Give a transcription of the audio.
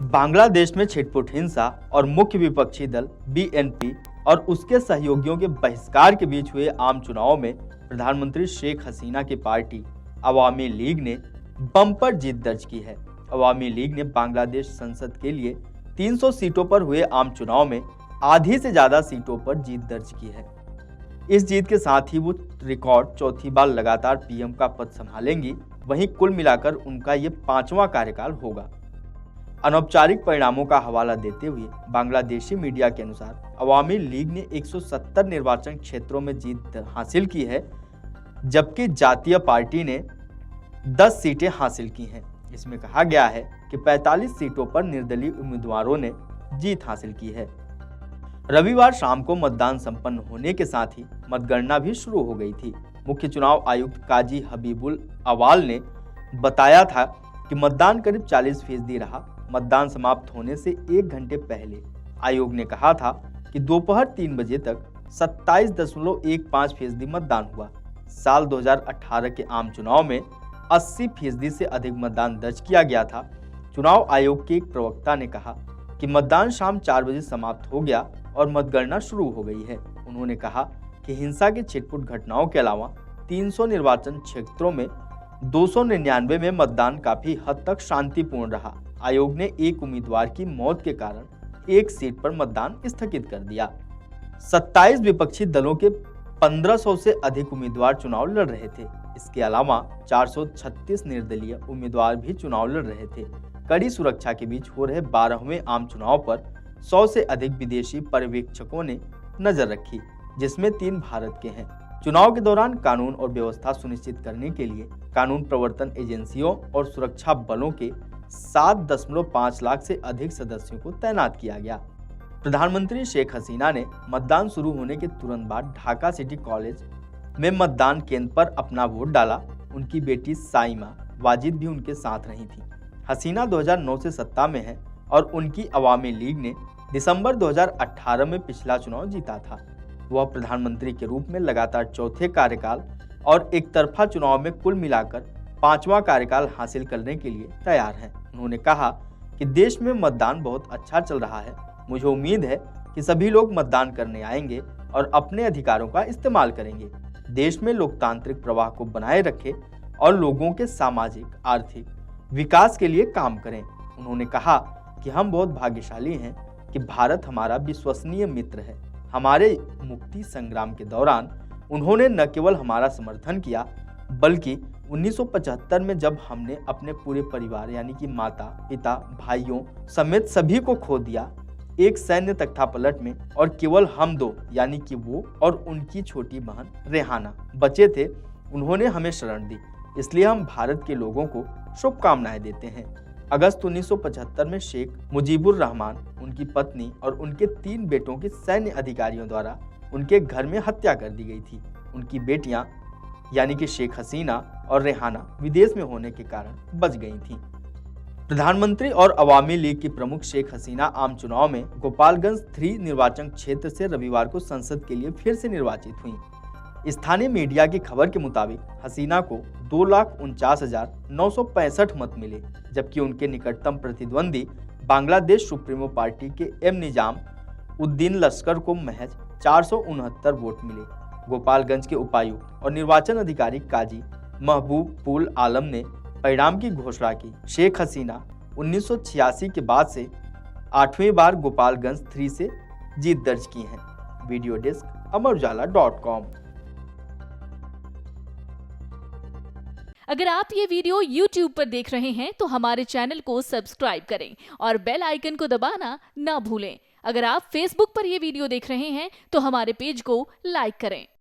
बांग्लादेश में छिटपुट हिंसा और मुख्य विपक्षी दल बीएनपी और उसके सहयोगियों के बहिष्कार के बीच हुए आम चुनावों में प्रधानमंत्री शेख हसीना की पार्टी अवामी लीग ने बम्पर जीत दर्ज की है। अवामी लीग ने बांग्लादेश संसद के लिए 300 सीटों पर हुए आम चुनाव में आधी से ज्यादा सीटों पर जीत दर्ज की है। इस जीत के साथ ही वो रिकॉर्ड चौथी बार लगातार पीएम का पद संभालेंगी। वहीं कुल मिलाकर उनका ये 5वां कार्यकाल होगा। अनौपचारिक परिणामों का हवाला देते हुए बांग्लादेशी मीडिया के अनुसार अवामी लीग ने 170 निर्वाचन क्षेत्रों में जीत हासिल की है, जबकि जातीय पार्टी ने 10 सीटें हासिल की हैं। इसमें कहा गया है कि 45 सीटों पर निर्दलीय उम्मीदवारों ने जीत हासिल की है। रविवार शाम को मतदान संपन्न होने के साथ ही मतगणना भी शुरू हो गई थी। मुख्य चुनाव आयुक्त काजी हबीबुल अवाल ने बताया था कि मतदान करीब 40% रहा। मतदान समाप्त होने से 1 घंटे पहले आयोग ने कहा था कि दोपहर 3 बजे तक 27.15% मतदान हुआ। साल 2018 के आम चुनाव में 80% से अधिक मतदान दर्ज किया गया था। चुनाव आयोग के एक प्रवक्ता ने कहा कि मतदान शाम 4 बजे समाप्त हो गया और मतगणना शुरू हो गई है। उन्होंने कहा कि हिंसा की छिटपुट घटनाओं के अलावा 300 निर्वाचन क्षेत्रों में 299 में मतदान काफी हद तक शांतिपूर्ण रहा। आयोग ने एक उम्मीदवार की मौत के कारण एक सीट पर मतदान स्थगित कर दिया। 27 विपक्षी दलों के 1500 से अधिक उम्मीदवार चुनाव लड़ रहे थे। इसके अलावा 436 निर्दलीय उम्मीदवार भी चुनाव लड़ रहे थे। कड़ी सुरक्षा के बीच हो रहे 12वें आम चुनाव पर 100 से अधिक विदेशी पर्यवेक्षकों ने नजर रखी, जिसमें 3 भारत के हैं। चुनाव के दौरान कानून और व्यवस्था सुनिश्चित करने के लिए कानून प्रवर्तन एजेंसियों और सुरक्षा बलों के 7.5 लाख से अधिक सदस्यों को तैनात किया गया। प्रधानमंत्री शेख हसीना ने मतदान शुरू होने के तुरंत बाद ढाका सिटी कॉलेज में मतदान केंद्र पर अपना वोट डाला। उनकी बेटी साइमा वाजिद भी उनके साथ रही थी। हसीना 2009 से सत्ता में है और उनकी अवामी लीग ने दिसंबर 2018 में पिछला चुनाव जीता था। वह प्रधानमंत्री के रूप में लगातार चौथे कार्यकाल और एक तरफा चुनाव में कुल मिलाकर 5वां कार्यकाल हासिल करने के लिए तैयार हैं। उन्होंने कहा कि देश में मतदान बहुत अच्छा चल रहा है। मुझे उम्मीद है कि सभी लोग मतदान करने आएंगे और अपने अधिकारों का इस्तेमाल करेंगे। देश में लोकतांत्रिक प्रवाह को बनाए रखें और लोगों के सामाजिक आर्थिक विकास के लिए काम करें। उन्होंने कहा कि हम बहुत भाग्यशाली हैं कि भारत हमारा विश्वसनीय मित्र है। हमारे मुक्ति संग्राम के दौरान उन्होंने न केवल हमारा समर्थन किया, बल्कि 1975 में जब हमने अपने पूरे परिवार यानी कि माता, पिता, भाइयों समेत सभी को खो दिया एक सैन्य तख्तापलट में, और केवल हम 2 यानी कि वो और उनकी छोटी बहन रेहाना बचे थे, उन्होंने हमें शरण दी। इसलिए हम भारत के लोगों को शुभकामनाएं देते हैं। अगस्त 1975 में शेख मुजीबुर रहमान, उनकी पत्नी और उनके 3 बेटों के सैन्य अधिकारियों द्वारा उनके घर में हत्या कर दी गई थी। उनकी बेटियां यानी कि शेख हसीना और रेहाना विदेश में होने के कारण बच गई थीं। प्रधानमंत्री और अवामी लीग की प्रमुख शेख हसीना आम चुनाव में गोपालगंज 3 निर्वाचन क्षेत्र से रविवार को संसद के लिए फिर से निर्वाचित हुई। स्थानीय मीडिया की खबर के मुताबिक हसीना को 2,49,965 मत मिले, जबकि उनके निकटतम प्रतिद्वंदी बांग्लादेश सुप्रीमो पार्टी के एम निजाम उद्दीन लश्कर को महज 469 वोट मिले। गोपालगंज के उपायुक्त और निर्वाचन अधिकारी काजी महबूबुल आलम ने परिणाम की घोषणा की। शेख हसीना 1986 के बाद से 8वीं बार गोपालगंज 3 से जीत दर्ज की है। Video desk Amar Ujala dot com. अगर आप ये वीडियो YouTube पर देख रहे हैं तो हमारे चैनल को सब्सक्राइब करें और बेल आइकन को दबाना ना भूलें। अगर आप Facebook पर ये वीडियो देख रहे हैं तो हमारे पेज को लाइक करें।